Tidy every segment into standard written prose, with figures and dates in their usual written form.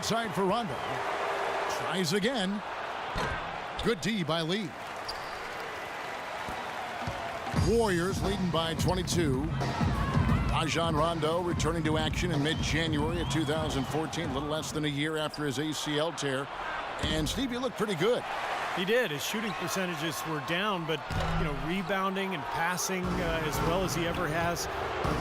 outside for Rondo. Tries again. Good D by Lee. Warriors leading by 22. Rajon Rondo returning to action in mid-January of 2014, a little less than a year after his ACL tear. And Steve, you look pretty good. He did. His shooting percentages were down, but rebounding and passing as well as he ever has.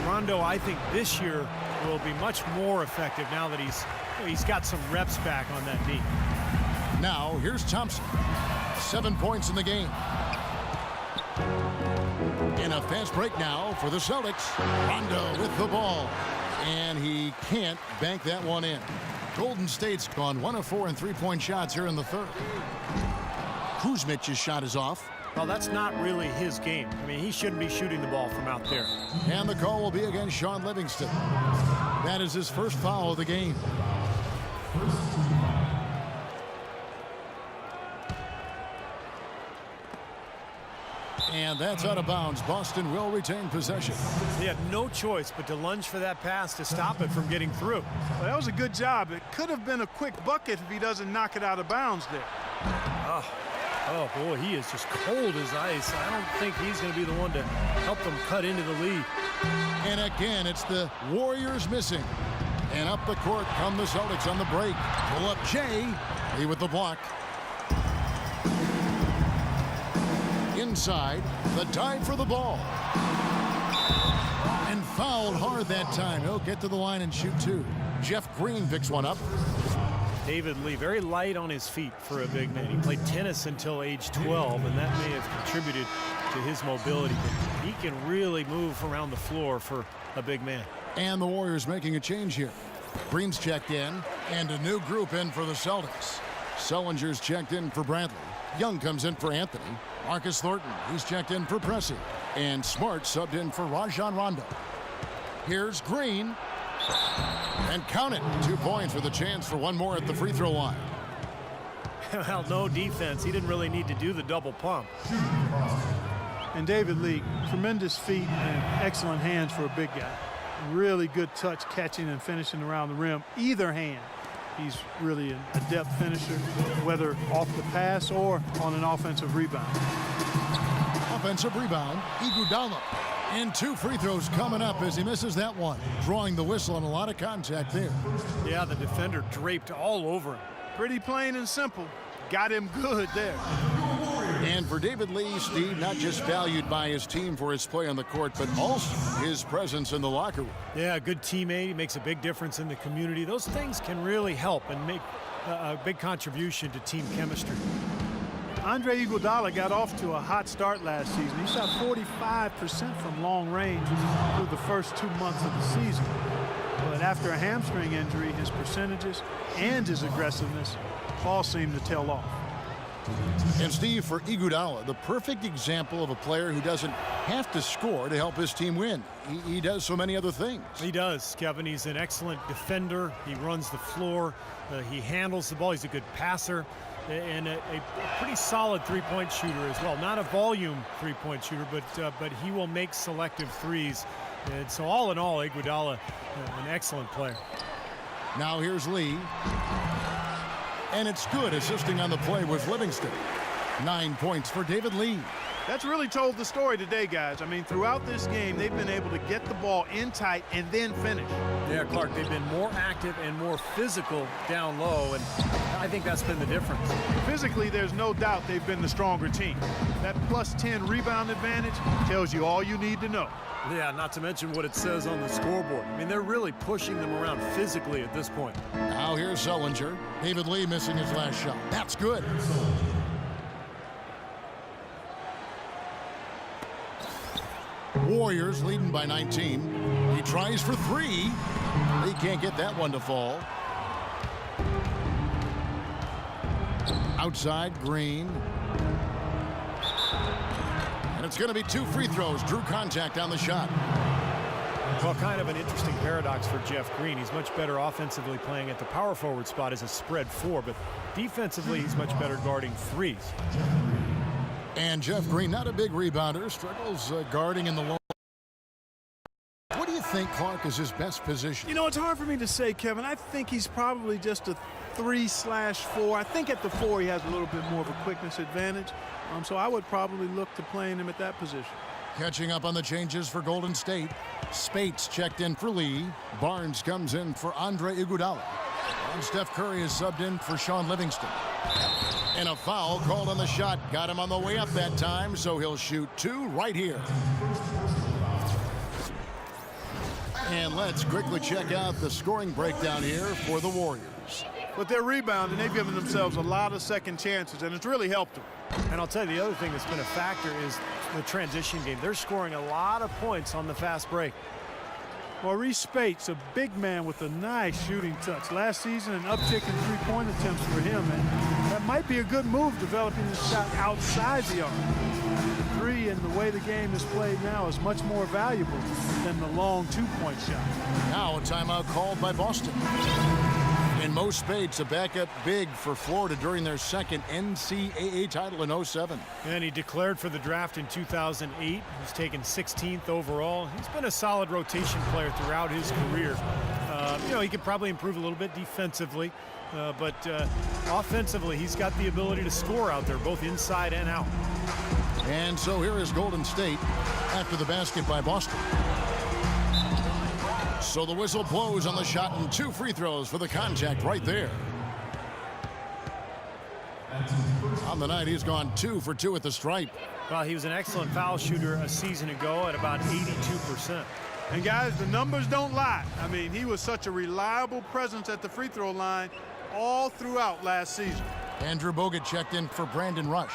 Rondo, I think this year will be much more effective now that he's got some reps back on that knee. Now here's Thompson. 7 points in the game. In a fast break now for the Celtics. Rondo with the ball. And he can't bank that one in. Golden State's gone 1 of 4 in three-point shots here in the third. Kuzmic's shot is off. Well, that's not really his game. I mean, he shouldn't be shooting the ball from out there. And the call will be against Sean Livingston. That is his first foul of the game. And that's out of bounds. Boston will retain possession. He had no choice but to lunge for that pass to stop it from getting through. Well, that was a good job. It could have been a quick bucket if he doesn't knock it out of bounds there. Oh boy, he is just cold as ice. I don't think he's going to be the one to help them cut into the lead. And again, it's the Warriors missing. And up the court come the Celtics on the break. Pull up Jay. Lee with the block. Inside, the dive for the ball. And fouled hard that time. He'll get to the line and shoot two. Jeff Green picks one up. David Lee, very light on his feet for a big man. He played tennis until age 12, and that may have contributed to his mobility. But he can really move around the floor for a big man. And the Warriors making a change here. Green's checked in, and a new group in for the Celtics. Sullinger's checked in for Bradley. Young comes in for Anthony. Marcus Thornton, he's checked in for Pressey. And Smart subbed in for Rajon Rondo. Here's Green. And count it. 2 points with a chance for one more at the free throw line. Well, no defense. He didn't really need to do the double pump. And David Lee, tremendous feet and excellent hands for a big guy. Really good touch catching and finishing around the rim. Either hand. He's really an adept finisher, whether off the pass or on an offensive rebound. Offensive rebound, Iguodala. And 2 free throws coming up as he misses that one. Drawing the whistle and a lot of contact there. Yeah, the defender draped all over him. Pretty plain and simple. Got him good there. And for David Lee, Steve, not just valued by his team for his play on the court, but also his presence in the locker room. Yeah, a good teammate. He makes a big difference in the community. Those things can really help and make a big contribution to team chemistry. Andre Iguodala got off to a hot start last season. He shot 45% from long range through the first 2 months of the season. But after a hamstring injury, his percentages and his aggressiveness all seem to tail off. And Steve, for Iguodala, the perfect example of a player who doesn't have to score to help his team win. He does so many other things. He does, Kevin. He's an excellent defender. He runs the floor. He handles the ball. He's a good passer. And a pretty solid three-point shooter as well. Not a volume three-point shooter, but he will make selective threes. And so all in all, Iguodala, an excellent player. Now here's Lee. And it's good, assisting on the play with Livingston. 9 points for David Lee. That's really told the story today, guys. I mean, throughout this game, they've been able to get the ball in tight and then finish. Yeah, Clark, they've been more active and more physical down low, and I think that's been the difference. Physically, there's no doubt they've been the stronger team. That plus 10 rebound advantage tells you all you need to know. Yeah, not to mention what it says on the scoreboard. I mean, they're really pushing them around physically at this point. Now here's Sullinger. David Lee missing his last shot. That's good. Warriors leading by 19. He tries for 3. He can't get that one to fall. Outside, Green. And it's going to be 2 free throws. Drew contact on the shot. Well, kind of an interesting paradox for Jeff Green. He's much better offensively playing at the power forward spot as a spread 4, but defensively he's much better guarding 3s. And Jeff Green, not a big rebounder, struggles guarding in the low. What do you think, Clark, is his best position? You know, it's hard for me to say, Kevin. I think he's probably just a 3/4. I think at the 4 he has a little bit more of a quickness advantage. So I would probably look to playing him at that position. Catching up on the changes for Golden State. Spates checked in for Lee. Barnes comes in for Andre Iguodala. And Steph Curry is subbed in for Sean Livingston. And a foul called on the shot. Got him on the way up that time, so he'll shoot 2 right here. And let's quickly check out the scoring breakdown here for the Warriors. But they're rebounding. They've given themselves a lot of second chances, and it's really helped them. And I'll tell you, the other thing that's been a factor is the transition game. They're scoring a lot of points on the fast break. Maurice Spates, a big man with a nice shooting touch. Last season, an uptick in three-point attempts for him, and that might be a good move, developing the shot outside the arc. The three and the way the game is played now is much more valuable than the long two-point shot. Now a timeout called by Boston. And Mo Spates, a backup big for Florida during their second NCAA title in 07. And he declared for the draft in 2008. He's taken 16th overall. He's been a solid rotation player throughout his career. You know, he could probably improve a little bit defensively, but offensively, he's got the ability to score out there, both inside and out. And so here is Golden State after the basket by Boston. So the whistle blows on the shot and 2 free throws for the contact right there. On the night, he's gone 2 for 2 at the stripe. Well, he was an excellent foul shooter a season ago at about 82%. And guys, the numbers don't lie. I mean, he was such a reliable presence at the free throw line all throughout last season. Andrew Bogut checked in for Brandon Rush.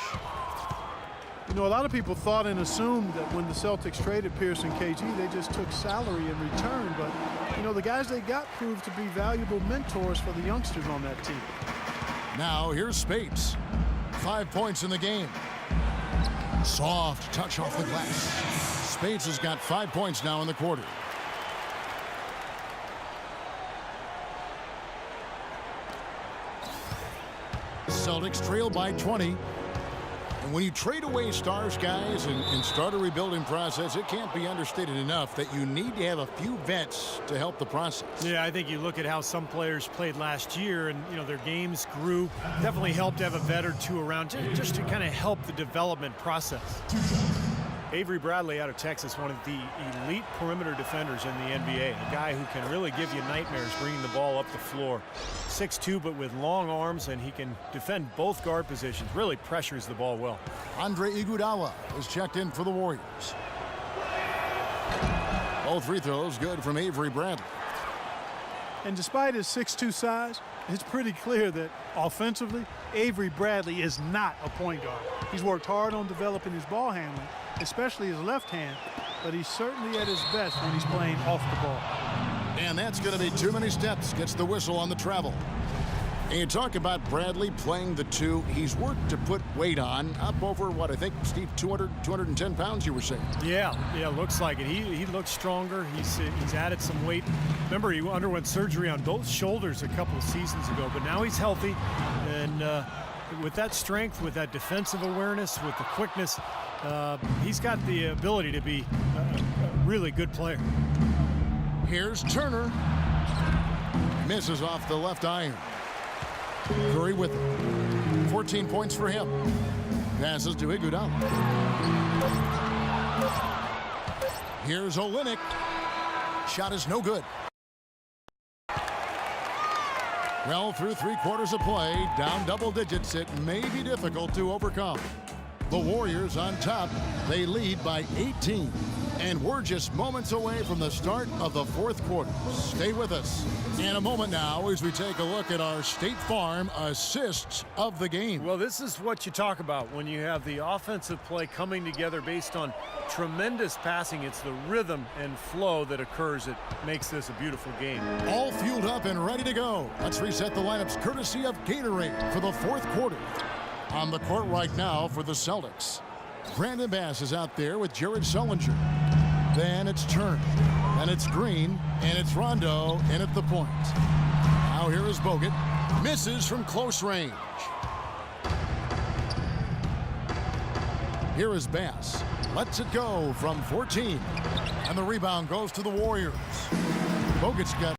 You know, a lot of people thought and assumed that when the Celtics traded Pierce and KG, they just took salary in return. But, you know, the guys they got proved to be valuable mentors for the youngsters on that team. Now here's Spates. 5 points in the game. Soft touch off the glass. Spates has got 5 points now in the quarter. Celtics trail by 20. And when you trade away stars, guys, and start a rebuilding process, it can't be understated enough that you need to have a few vets to help the process. Yeah, I think you look at how some players played last year, and, you know, their games grew. Definitely helped to have a vet or two around just to kind of help the development process. Avery Bradley out of Texas, one of the elite perimeter defenders in the NBA. A guy who can really give you nightmares bringing the ball up the floor. 6'2", but with long arms, and he can defend both guard positions. Really pressures the ball well. Andre Iguodala is checked in for the Warriors. Both free throws good from Avery Bradley. And despite his 6'2" size, it's pretty clear that offensively, Avery Bradley is not a point guard. He's worked hard on developing his ball handling, especially his left hand, but he's certainly at his best when he's playing off the ball. And that's going to be too many steps. Gets the whistle on the travel. And you talk about Bradley playing the 2. He's worked to put weight on, up over, what, I think, Steve, 210 pounds, you were saying. Yeah, looks like it. He looks stronger. He's added some weight. Remember, he underwent surgery on both shoulders a couple of seasons ago, but now he's healthy. And with that strength, with that defensive awareness, with the quickness, he's got the ability to be a really good player. Here's Turner. Misses off the left iron. Curry with it. 14 points for him. Passes to Iguodala. Here's Olynyk. Shot is no good. Well, through 3 quarters of play, down double digits, it may be difficult to overcome. The Warriors on top. They lead by 18. And we're just moments away from the start of the 4th quarter. Stay with us. In a moment now as we take a look at our State Farm assists of the game. Well, this is what you talk about when you have the offensive play coming together based on tremendous passing. It's the rhythm and flow that occurs that makes this a beautiful game. All fueled up and ready to go. Let's reset the lineups courtesy of Gatorade for the 4th quarter. On the court right now for the Celtics, Brandon Bass is out there with Jared Sullinger. Then it's Turner, and it's Green, and it's Rondo, and at the point. Now here is Bogut. Misses from close range. Here is Bass. lets it go from 14. And the rebound goes to the Warriors. Bogut got